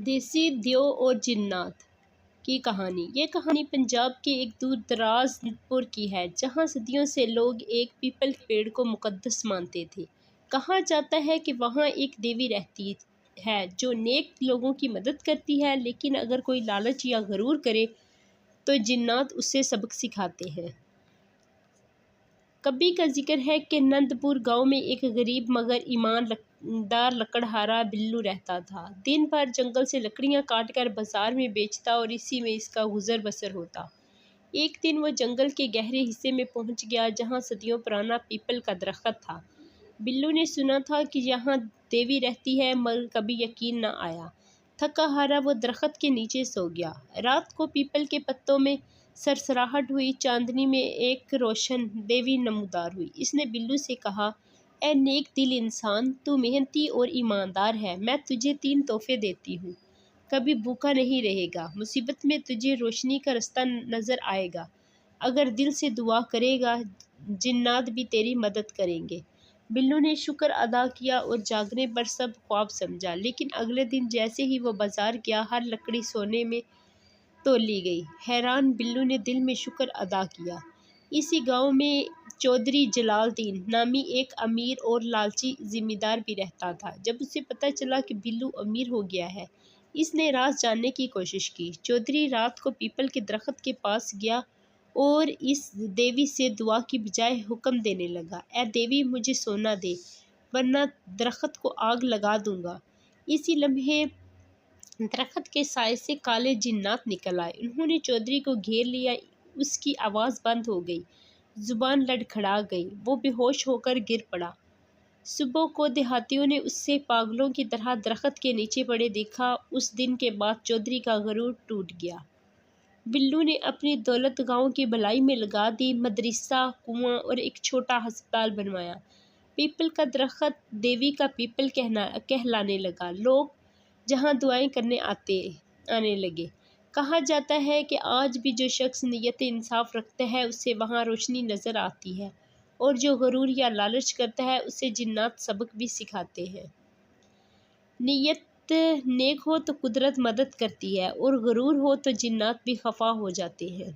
دیسی دیو اور جنات کی کہانی۔ یہ کہانی پنجاب کے ایک دور دراز پور کی ہے، جہاں صدیوں سے لوگ ایک پیپل کے پیڑ کو مقدس مانتے تھے۔ کہا جاتا ہے کہ وہاں ایک دیوی رہتی ہے جو نیک لوگوں کی مدد کرتی ہے، لیکن اگر کوئی لالچ یا غرور کرے تو جنات اسے سبق سکھاتے ہیں۔ کبھی کا ذکر ہے کہ نند پور گاؤں میں ایک غریب مگر ایماندار لکڑہارا بلو رہتا تھا۔ دن بھر جنگل سے لکڑیاں کاٹ کر بازار میں بیچتا اور اسی میں اس کا گزر بسر ہوتا۔ ایک دن وہ جنگل کے گہرے حصے میں پہنچ گیا جہاں صدیوں پرانا پیپل کا درخت تھا۔ بلو نے سنا تھا کہ یہاں دیوی رہتی ہے، مگر کبھی یقین نہ آیا۔ تھکا ہارا وہ درخت کے نیچے سو گیا۔ رات کو پیپل کے پتوں میں سرسراہٹ ہوئی، چاندنی میں ایک روشن دیوی نمودار ہوئی۔ اس نے بلو سے کہا، اے نیک دل انسان، تو محنتی اور ایماندار ہے، میں تجھے 3 تحفے دیتی ہوں۔ کبھی بھوکا نہیں رہے گا، مصیبت میں تجھے روشنی کا رستہ نظر آئے گا، اگر دل سے دعا کرے گا جنات بھی تیری مدد کریں گے۔ بلو نے شکر ادا کیا اور جاگنے پر سب خواب سمجھا، لیکن اگلے دن جیسے ہی وہ بازار گیا ہر لکڑی سونے میں تول لی گئی۔ حیران بلو نے دل میں شکر ادا کیا۔ اسی گاؤں میں چودھری جلال الدین نامی ایک امیر اور لالچی زمیندار بھی رہتا تھا۔ جب اسے پتہ چلا کہ بلو امیر ہو گیا ہے، اس نے راز جاننے کی کوشش کی۔ چودھری رات کو پیپل کے درخت کے پاس گیا اور اس دیوی سے دعا کی بجائے حکم دینے لگا، اے دیوی مجھے سونا دے، ورنہ درخت کو آگ لگا دوں گا۔ اسی لمحے درخت کے سائے سے کالے جنات نکل آئے۔ انہوں نے چودھری کو گھیر لیا۔ اس کی آواز بند ہو گئی، زبان لڑکھڑا گئی، وہ بے ہوش ہو کر گر پڑا۔ صبح کو دیہاتیوں نے اسے پاگلوں کی طرح درخت کے نیچے پڑے دیکھا۔ اس دن کے بعد چودھری کا غرور ٹوٹ گیا۔ بلو نے اپنی دولت گاؤں کی بھلائی میں لگا دی، مدرسہ، کنواں اور ایک چھوٹا ہسپتال بنوایا۔ پیپل کا درخت دیوی کا پیپل کہلانے لگا۔ لوگ جہاں دعائیں کرنے آنے لگے۔ کہا جاتا ہے کہ آج بھی جو شخص نیت انصاف رکھتا ہے اسے وہاں روشنی نظر آتی ہے، اور جو غرور یا لالچ کرتا ہے اسے جنات سبق بھی سکھاتے ہیں۔ نیت نیک ہو تو قدرت مدد کرتی ہے، اور غرور ہو تو جنات بھی خفا ہو جاتے ہیں۔